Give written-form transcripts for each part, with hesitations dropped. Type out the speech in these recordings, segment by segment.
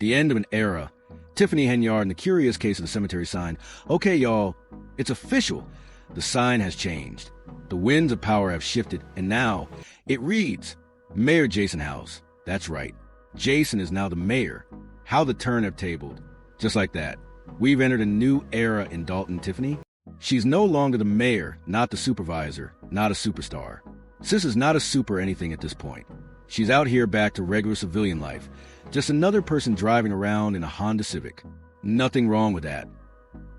The end of an era. Tiffany Henyard and the curious case of the cemetery sign. Okay, y'all, it's official. The sign has changed. The winds of power have shifted, and now it reads, Mayor Jason House. That's right. Jason is now the mayor. How the turn have tabled. Just like that. We've entered a new era in Dalton, Tiffany. She's no longer the mayor, not the supervisor, not a superstar. Sis is not a super anything at this point. She's out here back to regular civilian life. Just another person driving around in a Honda Civic. Nothing wrong with that.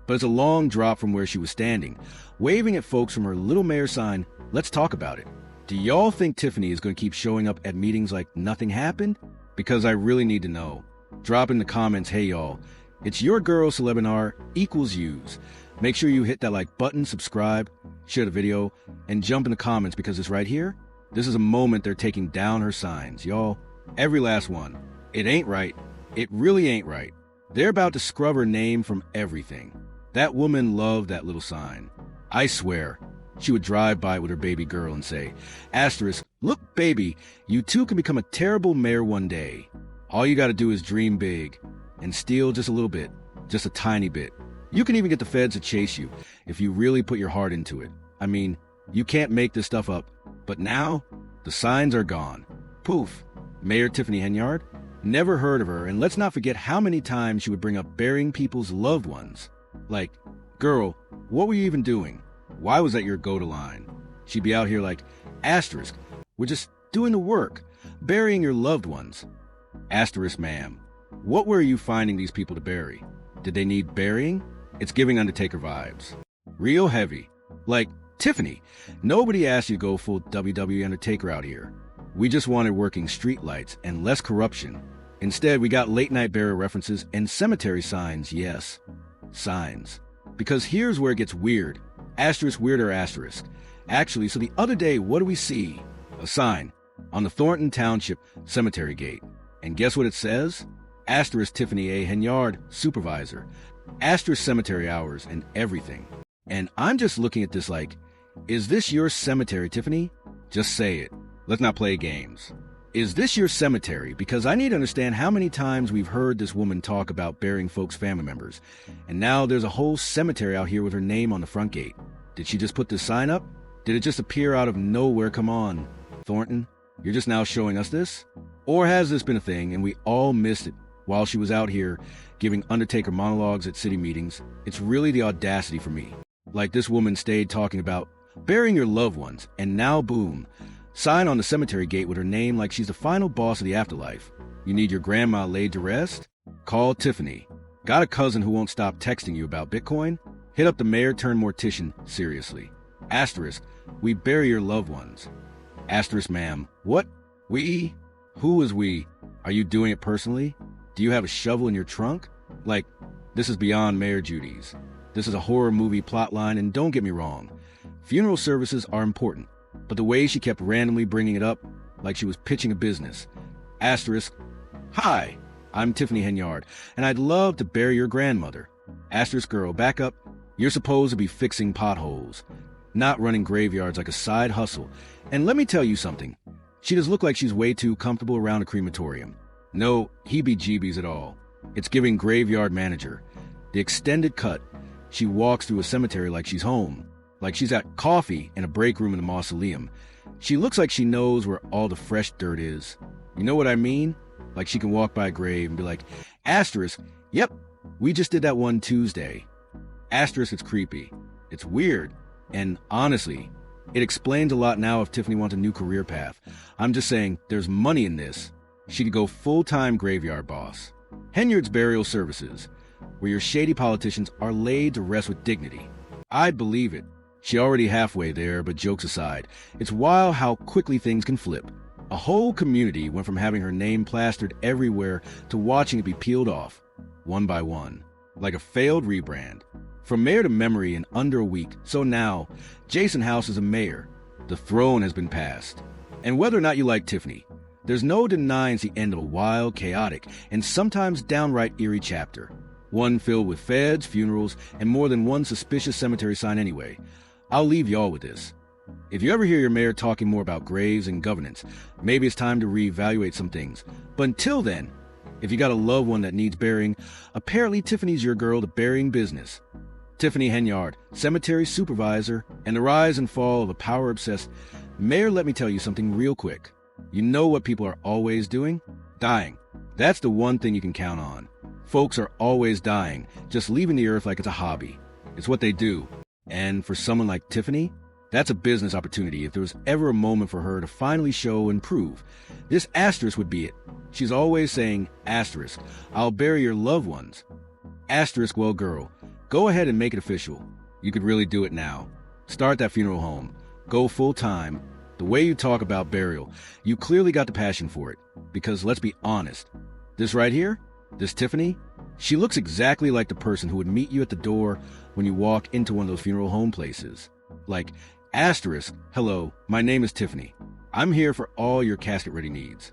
But it's a long drop from where she was standing, waving at folks from her little mayor sign. Let's talk about it. Do y'all think Tiffany is going to keep showing up at meetings like nothing happened? Because I really need to know. Drop in the comments, hey y'all, it's your girl Celebinar equals yous. Make sure you hit that like button, subscribe, share the video, and jump in the comments because it's right here. This is a moment they're taking down her signs, y'all. Every last one. It ain't right. It really ain't right. They're about to scrub her name from everything. That woman loved that little sign. I swear, she would drive by with her baby girl and say, asterisk, look baby, you too can become a terrible mayor one day. All you gotta do is dream big and steal just a little bit, just a tiny bit. You can even get the feds to chase you if you really put your heart into it. I mean, you can't make this stuff up. But now, the signs are gone. Poof. Mayor Tiffany Henyard? Never heard of her, and let's not forget how many times she would bring up burying people's loved ones. Like, girl, what were you even doing? Why was that your go-to line? She'd be out here like, asterisk, we're just doing the work, burying your loved ones. Asterisk, ma'am, what were you finding these people to bury? Did they need burying? It's giving Undertaker vibes. Real heavy. Like, Tiffany, nobody asked you to go full WWE Undertaker out here. We just wanted working streetlights and less corruption. Instead, we got late-night burial references and cemetery signs, yes. Signs. Because here's where it gets weird. Asterisk weirder asterisk. Actually, so the other day, what do we see? A sign on the Thornton Township Cemetery gate. And guess what it says? Asterisk Tiffany A. Henyard, supervisor. Asterisk cemetery hours and everything. And I'm just looking at this like, is this your cemetery, Tiffany? Just say it. Let's not play games. Is this your cemetery? Because I need to understand how many times we've heard this woman talk about burying folks' family members. And now there's a whole cemetery out here with her name on the front gate. Did she just put this sign up? Did it just appear out of nowhere? Come on, Thornton. You're just now showing us this? Or has this been a thing and we all missed it while she was out here giving Undertaker monologues at city meetings? It's really the audacity for me. Like this woman stayed talking about burying your loved ones, and now boom, sign on the cemetery gate with her name like she's the final boss of the afterlife. You need your grandma laid to rest? Call Tiffany. Got a cousin who won't stop texting you about Bitcoin? Hit up the mayor turned mortician, seriously. Asterisk, we bury your loved ones. Asterisk, ma'am, what? We? Who is we? Are you doing it personally? Do you have a shovel in your trunk? Like, this is beyond mayor duties. This is a horror movie plotline, and don't get me wrong. Funeral services are important, but the way she kept randomly bringing it up, like she was pitching a business. Asterisk, hi, I'm Tiffany Henyard, and I'd love to bury your grandmother. Asterisk girl, back up. You're supposed to be fixing potholes, not running graveyards like a side hustle. And let me tell you something. She does look like she's way too comfortable around a crematorium. No heebie-jeebies at all. It's giving graveyard manager. The extended cut. She walks through a cemetery like she's home. Like she's at coffee in a break room in the mausoleum. She looks like she knows where all the fresh dirt is. You know what I mean? Like she can walk by a grave and be like, asterisk, yep, we just did that one Tuesday. Asterisk, it's creepy. It's weird. And honestly, it explains a lot now if Tiffany wants a new career path. I'm just saying, there's money in this. She could go full-time graveyard boss. Henyard's burial services, where your shady politicians are laid to rest with dignity. I'd believe it. She already halfway there, but jokes aside, it's wild how quickly things can flip. A whole community went from having her name plastered everywhere to watching it be peeled off, one by one, like a failed rebrand. From mayor to memory in under a week, so now, Jason House is a mayor. The throne has been passed. And whether or not you like Tiffany, there's no denying it's the end of a wild, chaotic, and sometimes downright eerie chapter. One filled with feds, funerals, and more than one suspicious cemetery sign anyway. I'll leave y'all with this. If you ever hear your mayor talking more about graves and governance, maybe it's time to reevaluate some things. But until then, If you got a loved one that needs burying, apparently Tiffany's your girl to burying business. Tiffany Henyard, cemetery supervisor, and the rise and fall of a power-obsessed mayor. Let me tell you something real quick. You know what people are always doing? Dying. That's the one thing you can count on. Folks are always dying, just leaving the earth like it's a hobby. It's what they do. And for someone like Tiffany, that's a business opportunity. If there was ever a moment for her to finally show and prove, this asterisk would be it. She's always saying, asterisk, I'll bury your loved ones. Asterisk, well, girl, go ahead and make it official. You could really do it now. Start that funeral home. Go full time. The way you talk about burial, you clearly got the passion for it. Because let's be honest, this right here, this Tiffany, she looks exactly like the person who would meet you at the door when you walk into one of those funeral home places. Like, asterisk, hello, my name is Tiffany. I'm here for all your casket-ready needs.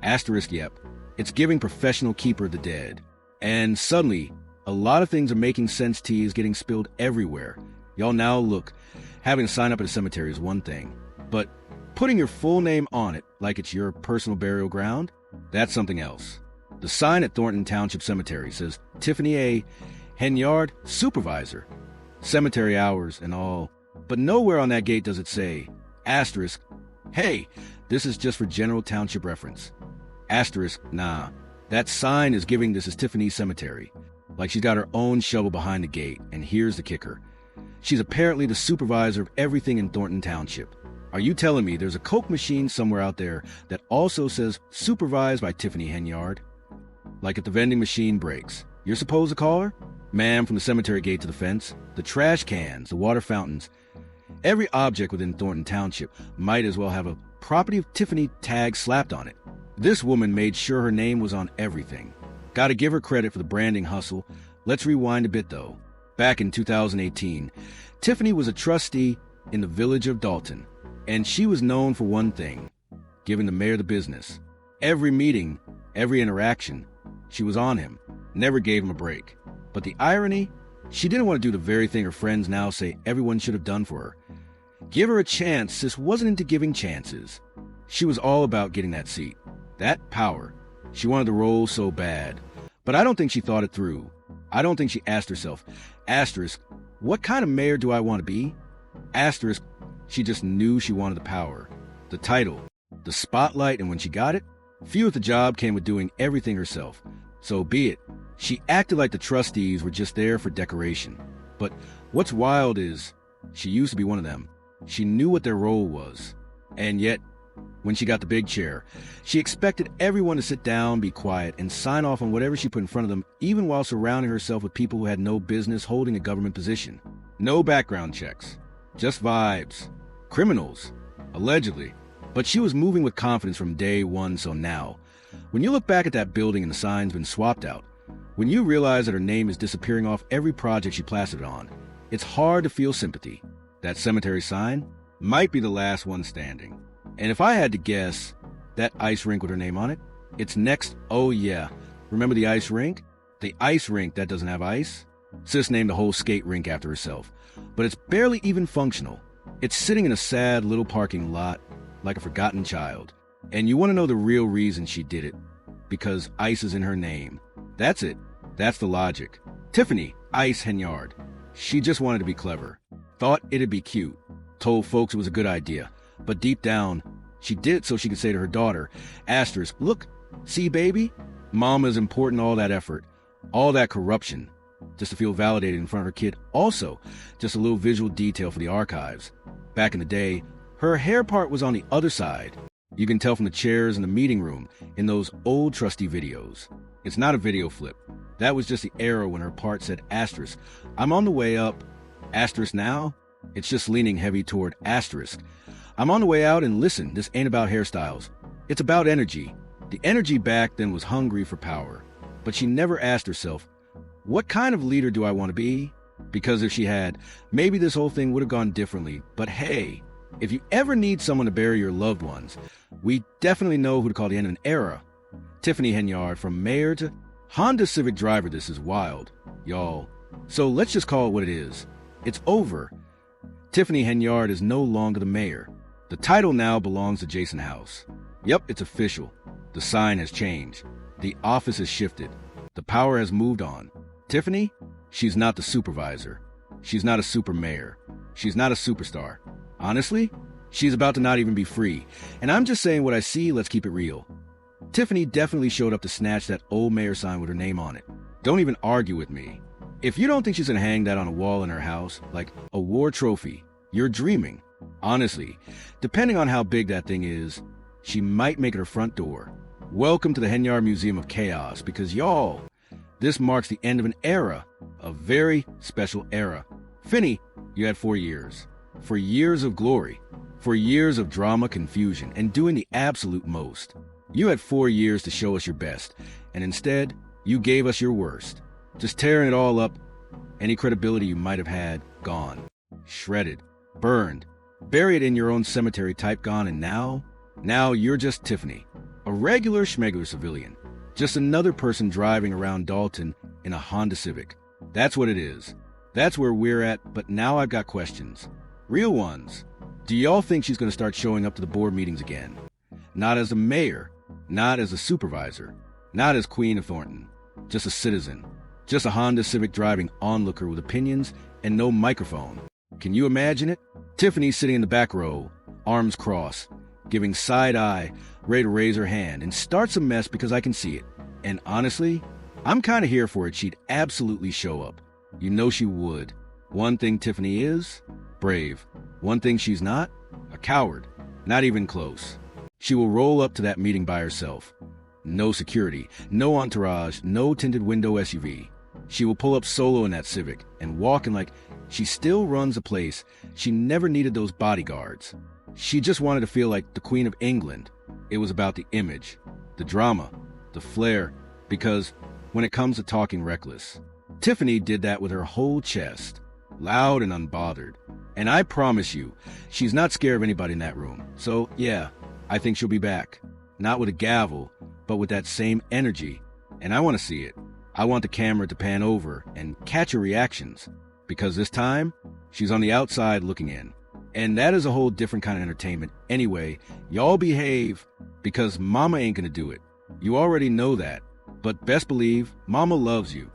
Asterisk, yep, it's giving professional keeper of the dead. And suddenly, a lot of things are making sense. Tea is getting spilled everywhere. Y'all now look, having to sign up at a cemetery is one thing, but putting your full name on it like it's your personal burial ground, that's something else. The sign at Thornton Township Cemetery says Tiffany A. Henyard, supervisor. Cemetery hours and all. But nowhere on that gate does it say, asterisk, hey, this is just for general township reference. Asterisk, nah. That sign is giving this is Tiffany's cemetery. Like she's got her own shovel behind the gate. And here's the kicker. She's apparently the supervisor of everything in Thornton Township. Are you telling me there's a Coke machine somewhere out there that also says supervised by Tiffany Henyard? Like if the vending machine breaks, you're supposed to call her? Ma'am, from the cemetery gate to the fence, the trash cans, the water fountains, every object within Thornton Township might as well have a property of Tiffany tag slapped on it. This woman made sure her name was on everything. Gotta give her credit for the branding hustle. Let's rewind a bit though. Back in 2018, Tiffany was a trustee in the village of Dalton, and she was known for one thing, giving the mayor the business. Every meeting, every interaction, she was on him, never gave him a break. But the irony, she didn't want to do the very thing her friends now say everyone should have done for her. Give her a chance. Sis wasn't into giving chances. She was all about getting that seat, that power. She wanted the role so bad. But I don't think she thought it through. I don't think she asked herself, asterisk, what kind of mayor do I want to be? Asterisk, she just knew she wanted the power, the title, the spotlight, and when she got it, few at the job came with doing everything herself. So be it. She acted like the trustees were just there for decoration. But what's wild is, she used to be one of them. She knew what their role was. And yet, when she got the big chair, she expected everyone to sit down, be quiet, and sign off on whatever she put in front of them, even while surrounding herself with people who had no business holding a government position. No background checks. Just vibes. Criminals. Allegedly. But she was moving with confidence from day one, so now, when you look back at that building and the sign's been swapped out, when you realize that her name is disappearing off every project she plastered it on, it's hard to feel sympathy. That cemetery sign might be the last one standing. And if I had to guess, that ice rink with her name on it, it's next. Oh yeah, remember the ice rink? The ice rink that doesn't have ice? Sis named the whole skate rink after herself, but it's barely even functional. It's sitting in a sad little parking lot like a forgotten child. And you want to know the real reason she did it? Because ice is in her name. That's it. That's the logic. Tiffany Ice Henyard. She just wanted to be clever. Thought it'd be cute. Told folks it was a good idea. But deep down, she did it so she could say to her daughter, asterisk, look, see baby? Mama's important, all that effort, all that corruption, just to feel validated in front of her kid. Also, just a little visual detail for the archives. Back in the day, her hair part was on the other side. You can tell from the chairs in the meeting room in those old trusty videos. It's not a video flip. That was just the era when her part said asterisk. I'm on the way up. Asterisk now? It's just leaning heavy toward asterisk. I'm on the way out, and listen, this ain't about hairstyles. It's about energy. The energy back then was hungry for power. But she never asked herself, what kind of leader do I want to be? Because if she had, maybe this whole thing would have gone differently. But hey, if you ever need someone to bury your loved ones, we definitely know who to call the end of an era. Tiffany Henyard, from mayor to Honda Civic driver. This is wild, y'all. So let's just call it what it is. It's over. Tiffany Henyard is no longer the mayor. The title now belongs to Jason House. Yep, it's official. The sign has changed. The office has shifted. The power has moved on. Tiffany? She's not the supervisor. She's not a super mayor. She's not a superstar. Honestly, she's about to not even be free. And I'm just saying what I see, let's keep it real. Tiffany definitely showed up to snatch that old mayor sign with her name on it. Don't even argue with me. If you don't think she's gonna hang that on a wall in her house, like a war trophy, you're dreaming. Honestly, depending on how big that thing is, she might make it her front door. Welcome to the Henyard Museum of Chaos, because y'all, this marks the end of an era, a very special era. Finny, you had 4 years. For years of glory, for years of drama, confusion, and doing the absolute most. You had 4 years to show us your best, and instead, you gave us your worst. Just tearing it all up, any credibility you might have had, gone. Shredded, burned, buried in your own cemetery type gone, and now you're just Tiffany. A regular schmegular civilian. Just another person driving around Dalton in a Honda Civic. That's what it is. That's where we're at, but now I've got questions. Real ones. Do y'all think she's going to start showing up to the board meetings again? Not as a mayor, not as a supervisor, not as Queen of Thornton. Just a citizen. Just a Honda Civic driving onlooker with opinions and no microphone. Can you imagine it? Tiffany sitting in the back row, arms crossed, giving side eye, ready to raise her hand, and starts a mess because I can see it. And honestly, I'm kind of here for it. She'd absolutely show up. You know she would. One thing Tiffany is, brave. One thing she's not, a coward. Not even close. She will roll up to that meeting by herself. No security, no entourage, no tinted window SUV. She will pull up solo in that Civic and walk in like she still runs a place. She never needed those bodyguards. She just wanted to feel like the Queen of England. It was about the image, the drama, the flair, because when it comes to talking reckless, Tiffany did that with her whole chest, loud and unbothered. And I promise you, she's not scared of anybody in that room. So yeah, I think she'll be back. Not with a gavel, but with that same energy. And I want to see it. I want the camera to pan over and catch her reactions. Because this time, she's on the outside looking in. And that is a whole different kind of entertainment. Anyway, y'all behave, because Mama ain't gonna do it. You already know that. But best believe, Mama loves you.